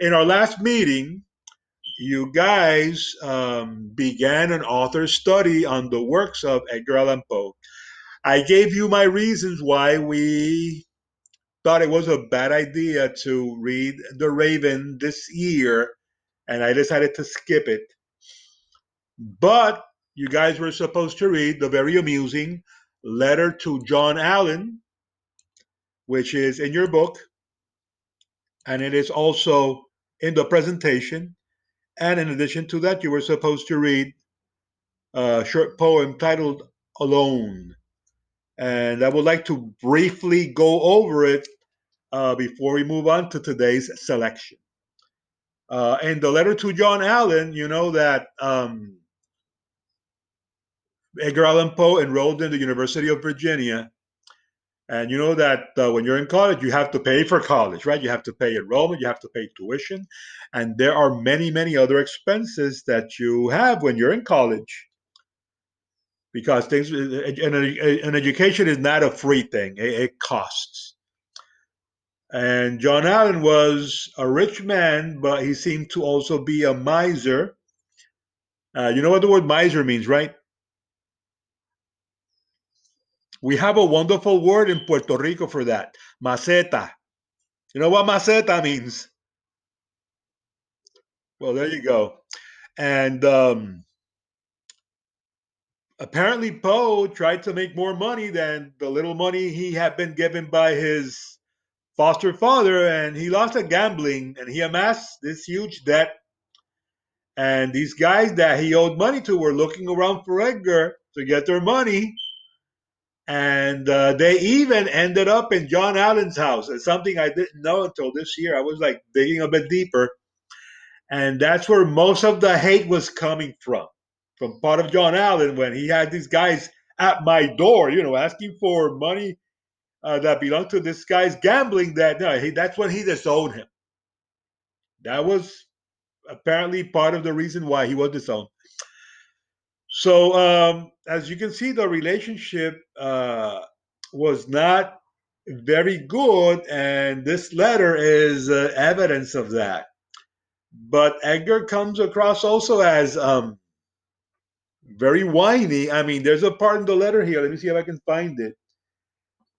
in our last meeting, you guys began an author study on the works of Edgar Allan Poe. I gave you my reasons why we thought it was a bad idea to read The Raven this year, and I decided to skip it. But you guys were supposed to read the very amusing Letter to John Allen, which is in your book, and it is also in the presentation. And in addition to that, you were supposed to read a short poem titled Alone. And I would like to briefly go over it before we move on to today's selection. In the letter to John Allen, you know that Edgar Allan Poe enrolled in the University of Virginia. And you know that when you're in college, you have to pay for college, right? You have to pay enrollment, you have to pay tuition, and there are many, many other expenses that you have when you're in college. Because an education is not a free thing; it costs. And John Allen was a rich man, but he seemed to also be a miser. You know what the word miser means, right? We have a wonderful word in Puerto Rico for that, maceta. You know what maceta means? Well, there you go. And apparently, Poe tried to make more money than the little money he had been given by his foster father, and he lost at gambling, and he amassed this huge debt. And these guys that he owed money to were looking around for Edgar to get their money, and they even ended up in John Allen's house. It's something I didn't know until this year. I was like digging a bit deeper, and that's where most of the hate was coming from part of John Allen when he had these guys at my door, asking for money that belonged to this guy's gambling. That no, that's when he disowned him. That was apparently part of the reason why he was disowned. So, as you can see, the relationship was not very good, and this letter is evidence of that. But Edgar comes across also as very whiny. I mean, there's a part in the letter here. Let me see if I can find it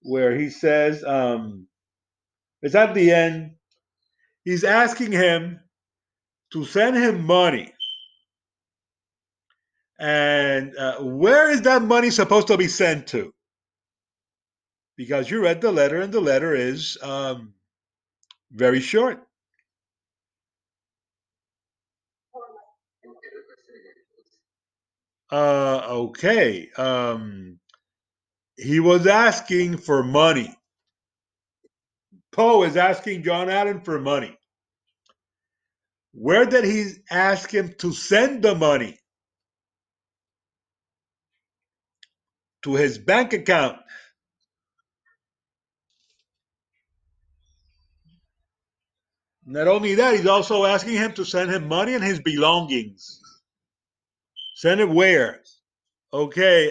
where he says, it's at the end. He's asking him to send him money. And where is that money supposed to be sent to? Because you read the letter, and the letter is very short. Okay. He was asking for money. Poe is asking John Allen for money. Where did he ask him to send the money? To his bank account. Not only that, he's also asking him to send him money and his belongings. Send it where? Okay,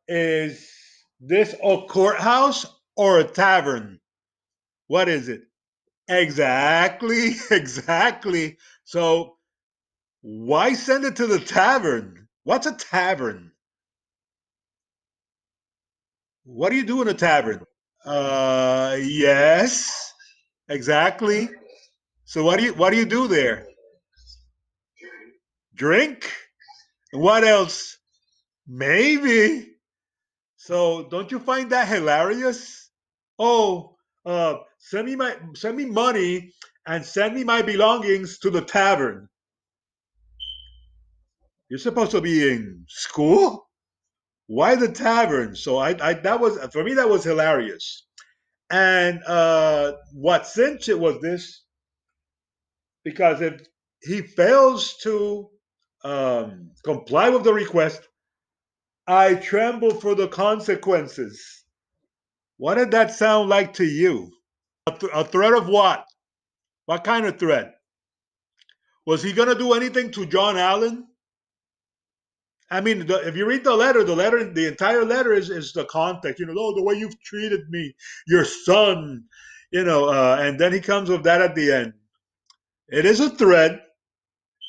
is this a courthouse or a tavern? What is it? Exactly, exactly. So why send it to the tavern? What's a tavern? What do you do in a tavern? Yes, exactly. So what do you do there? Drink? What else? Maybe. So don't you find that hilarious? Oh, send me money and send me my belongings to the tavern. You're supposed to be in school. Why the tavern? So I that was for me that was hilarious. And what cinch it was this because if he fails to comply with the request, I tremble for the consequences. What did that sound like to you? A threat of what? What kind of threat? Was he going to do anything to John Allen? I mean, if you read the entire letter is the context. Oh, the way you've treated me, your son, and then he comes with that at the end. It is a thread.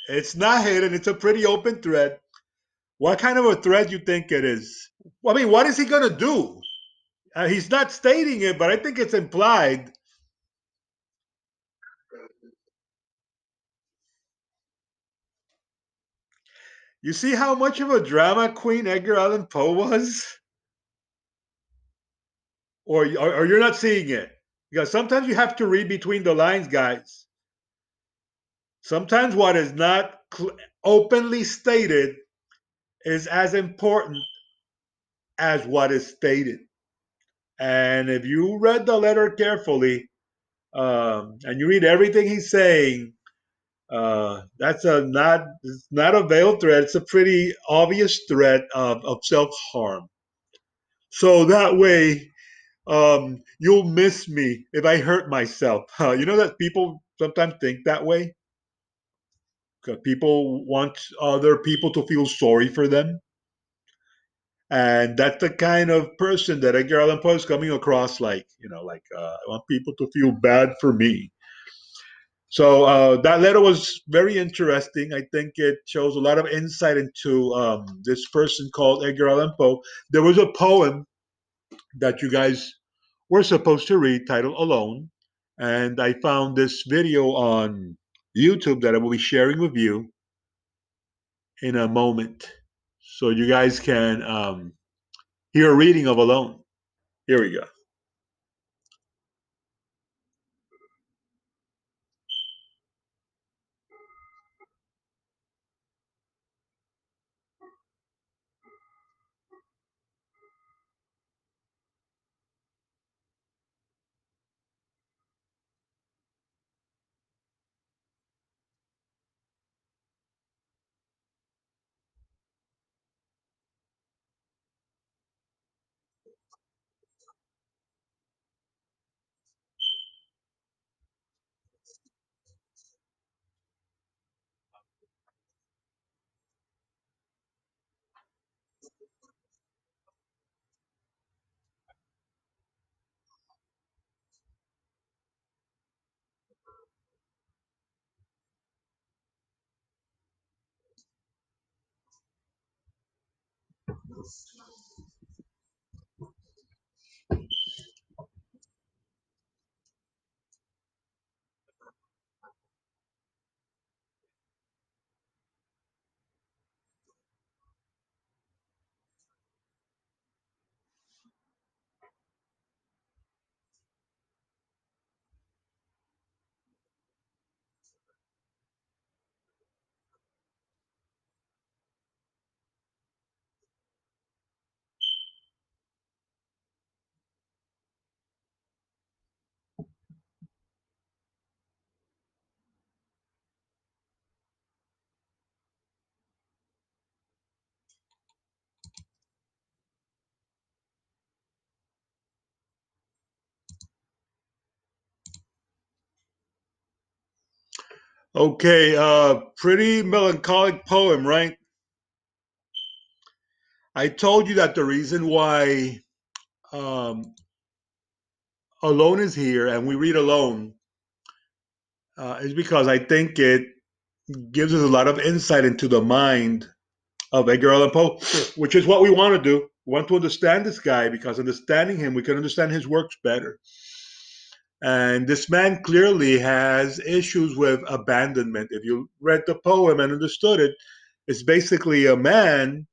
It's not hidden. It's a pretty open thread. What kind of a thread you think it is? I mean, what is he gonna do? He's not stating it, but I think it's implied. You see how much of a drama queen Edgar Allan Poe was, or you're not seeing it because sometimes you have to read between the lines, guys. Sometimes what is not openly stated is as important as what is stated. And if you read the letter carefully and you read everything he's saying, that's a not it's not a veiled threat. It's a pretty obvious threat of self harm. So that way, you'll miss me if I hurt myself. You know that people sometimes think that way because people want other people to feel sorry for them. And that's the kind of person that Edgar Allan Poe is coming across like, I want people to feel bad for me. So that letter was very interesting. I think it shows a lot of insight into this person called Edgar Allan Poe. There was a poem that you guys were supposed to read titled Alone. And I found this video on YouTube that I will be sharing with you in a moment. So you guys can hear a reading of Alone. Here we go. Okay, pretty melancholic poem, right? I told you that the reason why um, Alone is here and we read Alone is because I think it gives us a lot of insight into the mind of Edgar Allan Poe, which is what we want to do. We want to understand this guy because understanding him, we can understand his works better. And this man clearly has issues with abandonment. If you read the poem and understood it, it's basically a man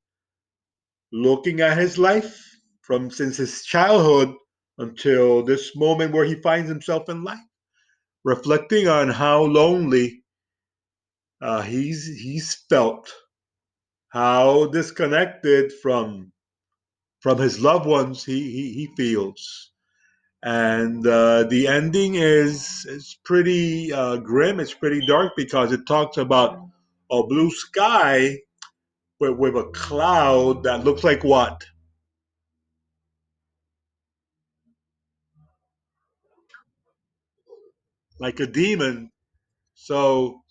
looking at his life from since his childhood until this moment where he finds himself in life, reflecting on how lonely he's felt, how disconnected from his loved ones he feels. And the ending is pretty grim. It's pretty dark because it talks about a blue sky with a cloud that looks like what? Like a demon. So,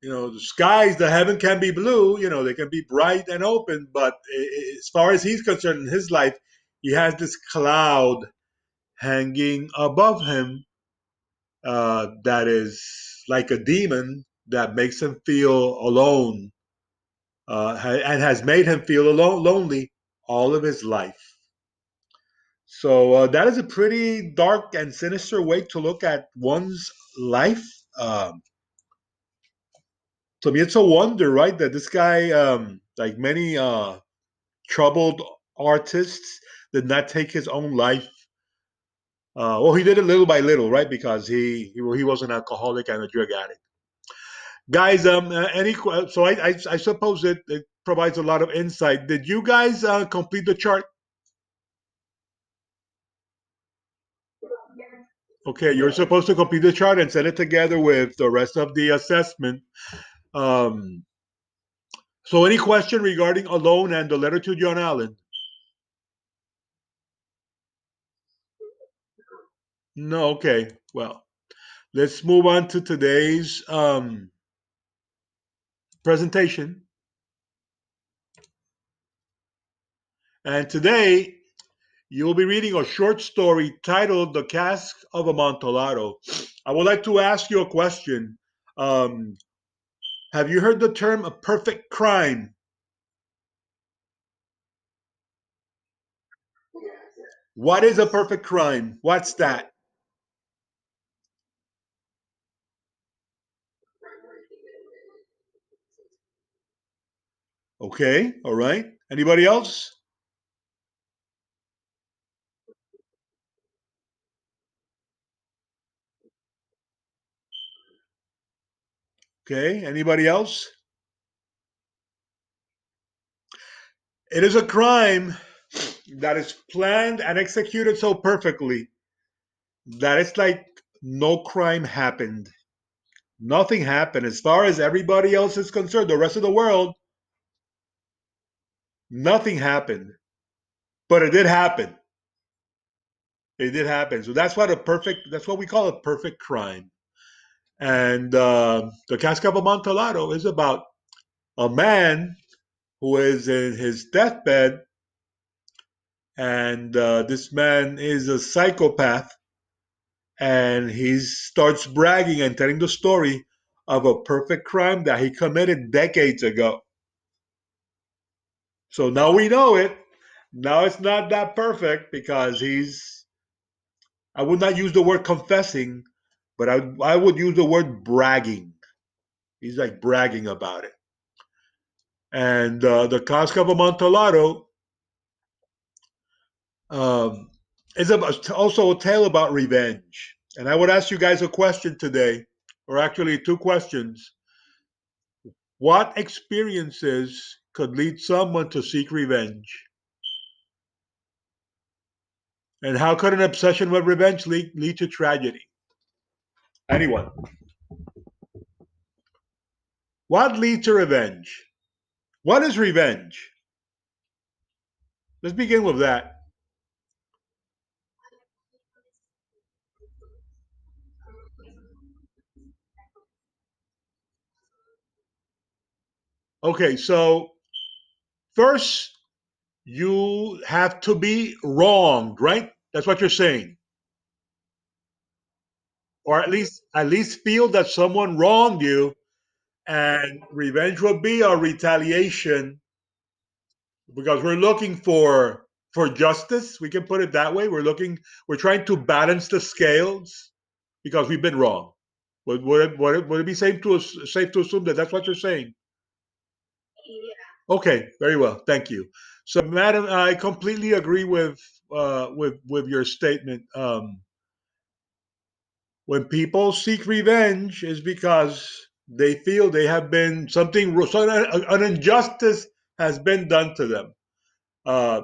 the skies, the heaven can be blue, they can be bright and open, but as far as he's concerned in his life, he has this cloud hanging above him that is like a demon that makes him feel alone and has made him feel alone, lonely all of his life. So that is a pretty dark and sinister way to look at one's life. Um, to me, it's a wonder, right, that this guy, like many troubled artists, did not take his own life. Well, he did it little by little, right? Because he was an alcoholic and a drug addict. Guys, I suppose it provides a lot of insight. Did you guys complete the chart? Okay, you're supposed to complete the chart and send it together with the rest of the assessment. Um, so, any question regarding Alone and the letter to John Allen? No. Okay. Well, let's move on to today's presentation. And today you will be reading a short story titled "The Cask of Amontillado." I would like to ask you a question. Um, have you heard the term "a perfect crime"? What is a perfect crime? What's that? Okay, all right. Anybody else? Okay, anybody else? It is a crime that is planned and executed so perfectly that it's like no crime happened. Nothing happened. As far as everybody else is concerned, the rest of the world, nothing happened. But it did happen. It did happen. So that's what we call a perfect crime. And the Cask of Amontillado is about a man who is in his deathbed, and this man is a psychopath, and he starts bragging and telling the story of a perfect crime that he committed decades ago. So now we know it. Now it's not that perfect because I would not use the word confessing, but I would use the word bragging. He's like bragging about it. And the Cask of Amontillado um, is also a tale about revenge. And I would ask you guys a question today, or actually two questions. What experiences could lead someone to seek revenge? And how could an obsession with revenge lead to tragedy? Anyone? What leads to revenge? What is revenge? Let's begin with that. Okay, so first you have to be wronged, right? That's what you're saying. Or at least feel that someone wronged you, and revenge will be a retaliation because we're looking for justice. We can put it that way. We're trying to balance the scales because we've been wrong. Would it be safe to assume that that's what you're saying? Okay, very well. Thank you. So, madam, I completely agree with your statement. When people seek revenge, is because they feel they have been an injustice has been done to them. Uh,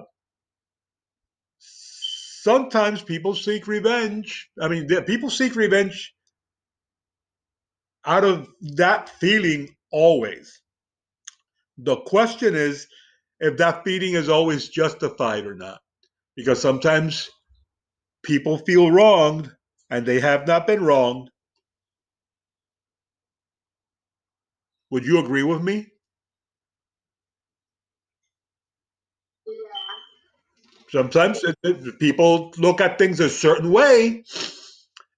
Sometimes people seek revenge. I mean, people seek revenge out of that feeling always. The question is if that feeling is always justified or not. Because sometimes people feel wronged and they have not been wronged. Would you agree with me? Sometimes people look at things a certain way,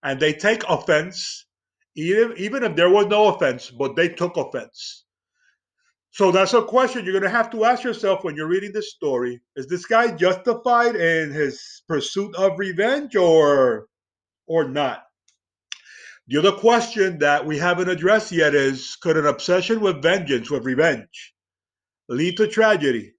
and they take offense, even if there was no offense, but they took offense. So that's a question you're going to have to ask yourself when you're reading this story. Is this guy justified in his pursuit of revenge or not? The other question that we haven't addressed yet is, could an obsession with vengeance, with revenge, lead to tragedy?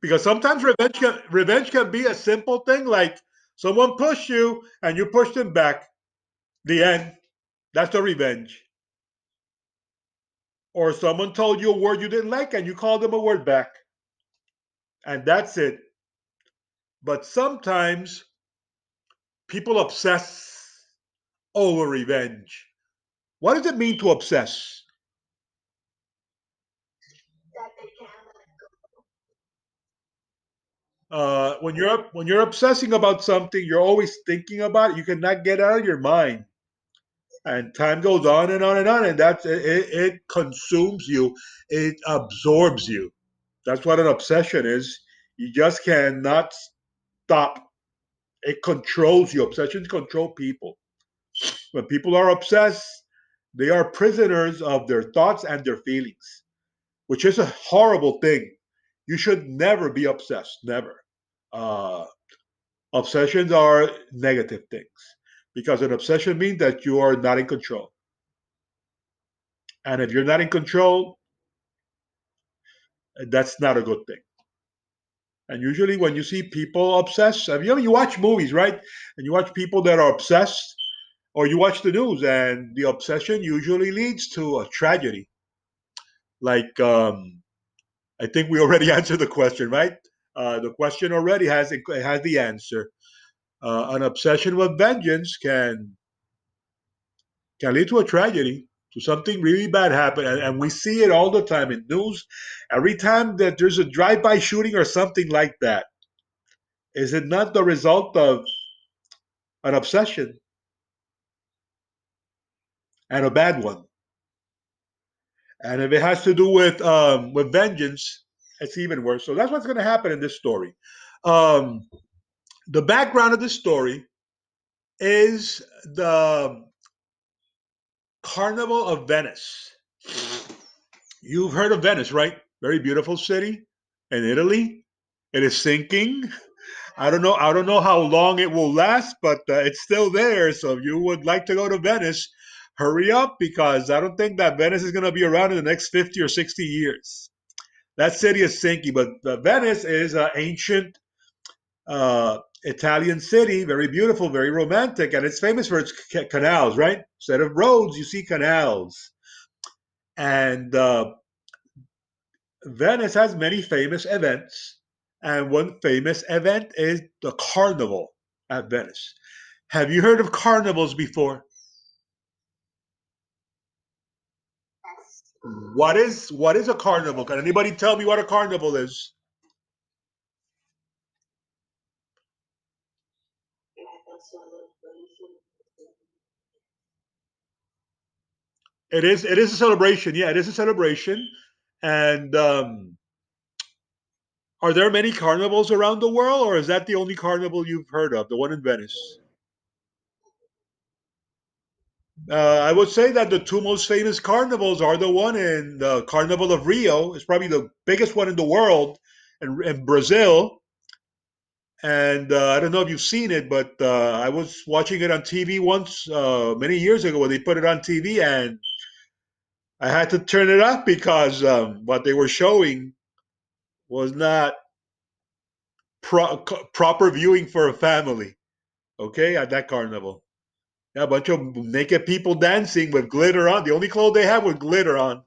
Because sometimes revenge can be a simple thing like someone pushed you and you pushed them back. The end. That's the revenge. Or someone told you a word you didn't like and you called them a word back. And that's it. But sometimes people obsess over revenge. What does it mean to obsess? When you're obsessing about something, you're always thinking about it. You cannot get out of your mind, and time goes on and on and on, and it consumes you. It absorbs you. That's what an obsession is. You just cannot stop. It controls you. Obsessions control people. When people are obsessed, they are prisoners of their thoughts and their feelings, which is a horrible thing. You should never be obsessed. Never. Uh, Obsessions are negative things because an obsession means that you are not in control. And if you're not in control, that's not a good thing. And usually, when you see people obsessed, I mean, you watch movies, right? And you watch people that are obsessed, or you watch the news, and the obsession usually leads to a tragedy. Like, I think we already answered the question, right? The question already has the answer. An obsession with vengeance can lead to a tragedy, to something really bad happen, and we see it all the time in news. Every time that there's a drive-by shooting or something like that, is it not the result of an obsession, and a bad one? And if it has to do with vengeance, it's even worse. So that's what's going to happen in this story. Um, the background of the story is the Carnival of Venice. You've heard of Venice, right? Very beautiful city in Italy. It is sinking. I don't know how long it will last, but it's still there. So if you would like to go to Venice, hurry up because I don't think that Venice is going to be around in the next 50 or 60 years. That city is sinking, but Venice is an ancient Italian city, very beautiful, very romantic, and it's famous for its canals, right? Instead of roads, you see canals. And Venice has many famous events, and one famous event is the carnival at Venice. Have you heard of carnivals before? What is a carnival? Can anybody tell me what a carnival is? It is a celebration. Yeah, it is a celebration. And are there many carnivals around the world, or is that the only carnival you've heard of, the one in Venice? I would say that the two most famous carnivals are the one in the Carnival of Rio. It's probably the biggest one in the world in Brazil. And I don't know if you've seen it, but I was watching it on TV once many years ago when they put it on TV, and I had to turn it off because what they were showing was not proper viewing for a family. Okay, at that carnival, yeah, a bunch of naked people dancing with glitter on. The only clothes they had was glitter on,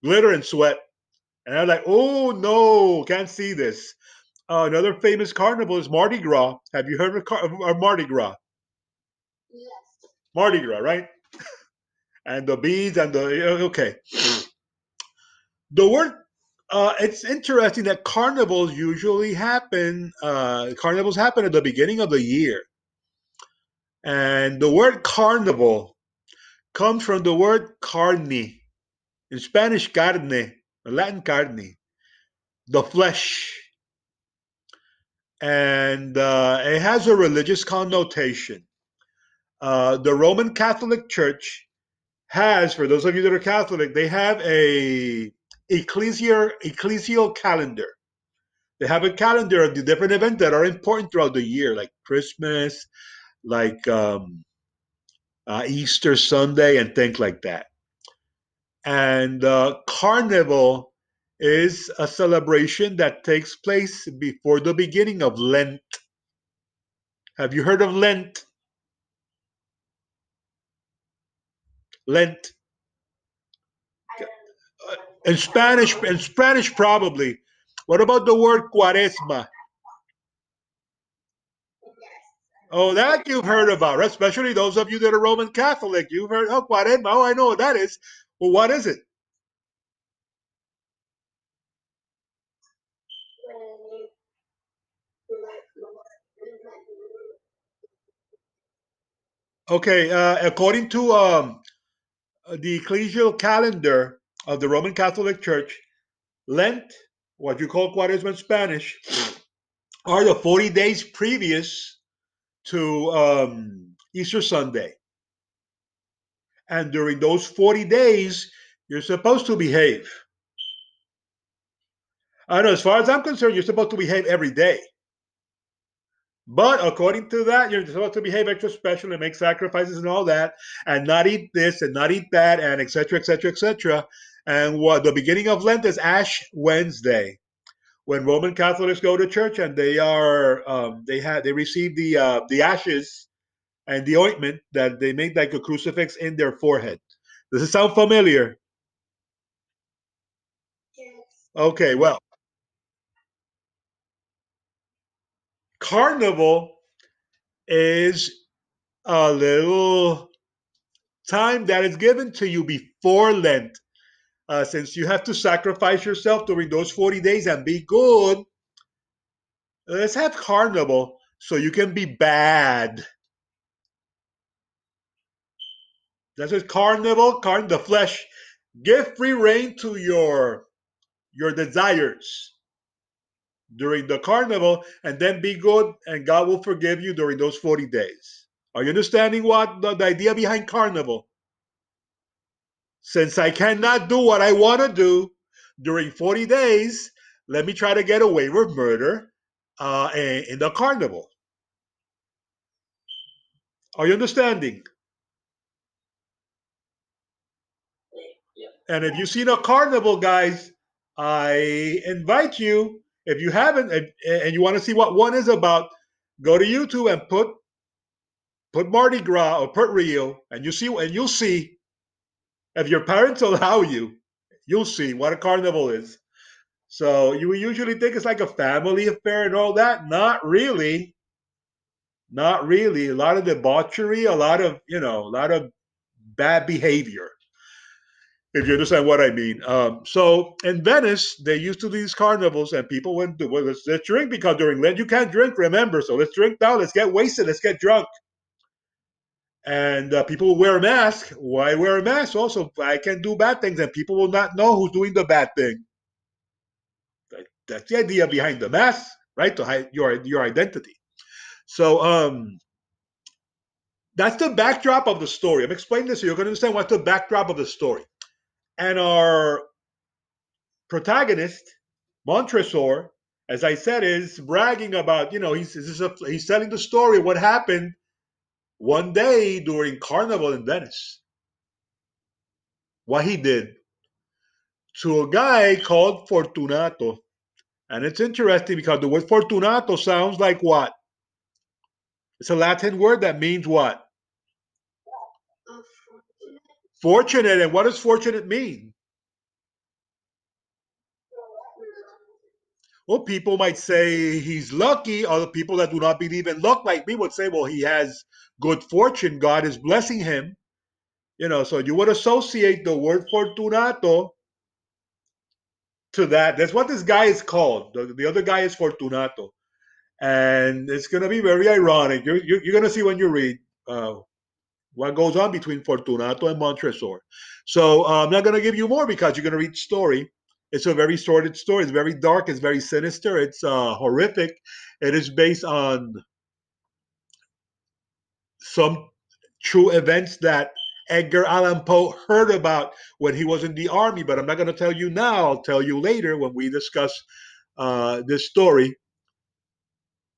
glitter and sweat. And I'm like, oh no, can't see this. Another famous carnival is Mardi Gras. Have you heard of Mardi Gras? Mardi Gras, right? And the beads and the okay. The word it's interesting that carnivals happen at the beginning of the year, and the word carnival comes from the word carne, in Spanish carne, Latin carne, the flesh. and it has a religious connotation. The Roman Catholic Church has, for those of you that are Catholic, they have a ecclesial calendar. They have a calendar of the different events that are important throughout the year, like Christmas, like Easter Sunday, and things like that. And Carnival is a celebration that takes place before the beginning of Lent. Have you heard of Lent? Lent. In Spanish probably. What about the word Cuaresma? Oh, that you've heard about, right? Especially those of you that are Roman Catholic. You've heard, oh, Cuaresma. Oh, I know what that is. Well, what is it? Okay, according to the ecclesial calendar of the Roman Catholic Church, Lent, what you call Cuaresma in Spanish, are the 40 days previous to Easter Sunday. And during those 40 days, you're supposed to behave. I know, as far as I'm concerned, you're supposed to behave every day. But according to that, you're supposed to behave extra special and make sacrifices and all that, and not eat this and not eat that, and etc., etc., etc. And what the beginning of Lent is Ash Wednesday, when Roman Catholics go to church and they receive the ashes and the ointment that they make like a crucifix in their forehead. Does it sound familiar? Okay, well, Carnival is a little time that is given to you before Lent. Since you have to sacrifice yourself during those 40 days and be good, let's have Carnival so you can be bad. That's what Carnival, the flesh. Give free rein to your desires during the carnival, and then be good, and God will forgive you during those 40 days. Are you understanding what the idea behind carnival? Since I cannot do what I want to do during 40 days, let me try to get away with murder in the carnival. Are you understanding? And if you've seen a carnival, guys, I invite you, if you haven't, and you want to see what one is about, go to YouTube and put Mardi Gras or put Rio, and you'll see if your parents allow you, you'll see what a carnival is. So you usually think it's like a family affair and all that. Not really. Not really. A lot of debauchery, a lot of bad behavior. If you understand what I mean. So in Venice, they used to do these carnivals, and people went to, well, let's drink, because during Lent you can't drink. Remember, so let's drink now. Let's get wasted. Let's get drunk. And people will wear a mask. Why wear a mask? Also, I can do bad things, and people will not know who's doing the bad thing. That's the idea behind the mask, right? To hide your identity. So that's the backdrop of the story. I'm explaining this so you're going to understand what's the backdrop of the story. And our protagonist, Montresor, as I said, is bragging about, he's telling the story of what happened one day during Carnival in Venice. What he did to a guy called Fortunato. And it's interesting because the word Fortunato sounds like what? It's a Latin word that means what? Fortunate. And what does fortunate mean? Well, people might say he's lucky. Other people that do not believe in luck, like me, would say, well, he has good fortune. God is blessing him. So you would associate the word Fortunato to that. That's what this guy is called. The other guy is Fortunato. And it's going to be very ironic. You're going to see when you read what goes on between Fortunato and Montresor. So I'm not going to give you more because you're going to read the story. It's a very sordid story. It's very dark. It's very sinister. It's horrific. It is based on some true events that Edgar Allan Poe heard about when he was in the army. But I'm not going to tell you now. I'll tell you later when we discuss this story.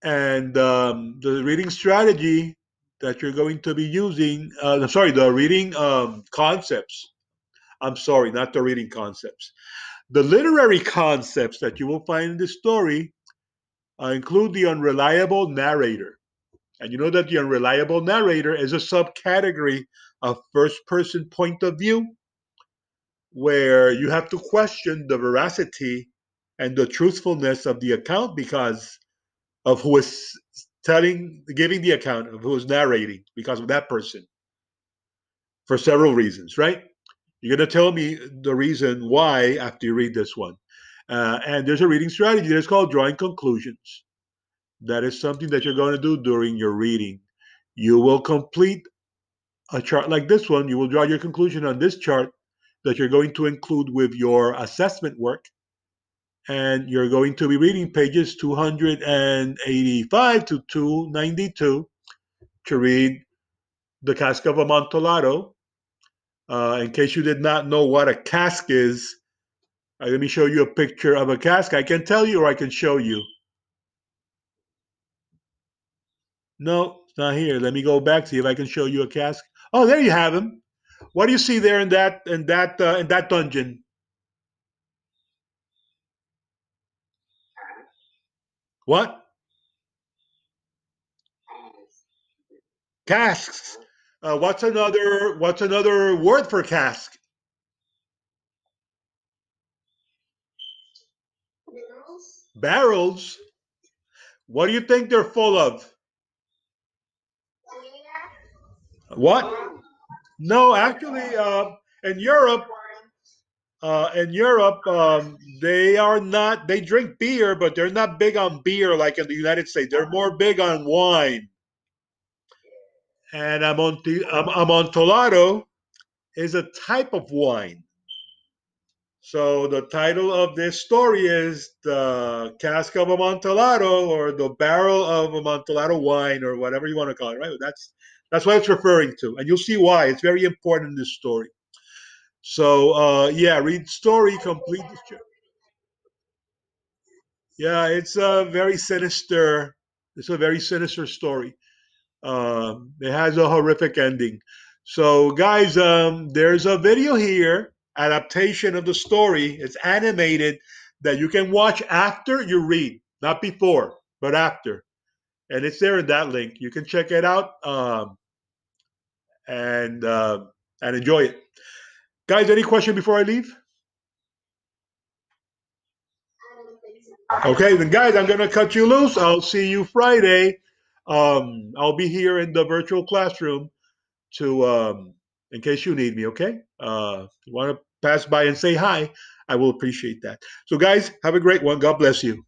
And the reading strategy that you're going to be using, sorry, the reading concepts. I'm sorry, not the reading concepts. The literary concepts that you will find in this story include the unreliable narrator. And you know that the unreliable narrator is a subcategory of first person point of view where you have to question the veracity and the truthfulness of the account because of who is giving the account, of who is narrating, because of that person for several reasons, right? You're going to tell me the reason why after you read this one. And there's a reading strategy that's called drawing conclusions. That is something that you're going to do during your reading. You will complete a chart like this one. You will draw your conclusion on this chart that you're going to include with your assessment work. And you're going to be reading pages 285 to 292 to read the Cask of Amontillado. In case you did not know what a cask is, let me show you a picture of a cask. I can tell you or I can show you. No, it's not here. Let me go back, see if I can show you a cask. Oh, there you have him. What do you see there in that dungeon? What? Casks. What's another word for cask? Barrels. What do you think they're full of? What? No, actually, in Europe, they are not. They drink beer, but they're not big on beer like in the United States. They're more big on wine. And Amontillado is a type of wine. So the title of this story is the Cask of Amontillado or the Barrel of Amontillado wine or whatever you want to call it, right? That's what it's referring to, and you'll see why. It's very important in this story. So yeah, read story, complete. Yeah, it's a very sinister. It's a very sinister story. It has a horrific ending. So, guys, there's a video here, adaptation of the story. It's animated that you can watch after you read, not before, but after. And it's there in that link. You can check it out and and enjoy it. Guys, any question before I leave? Okay, then, guys, I'm gonna cut you loose. I'll see you Friday. I'll be here in the virtual classroom to in case you need me. Okay, if you want to pass by and say hi, I will appreciate that. So, guys, have a great one. God bless you.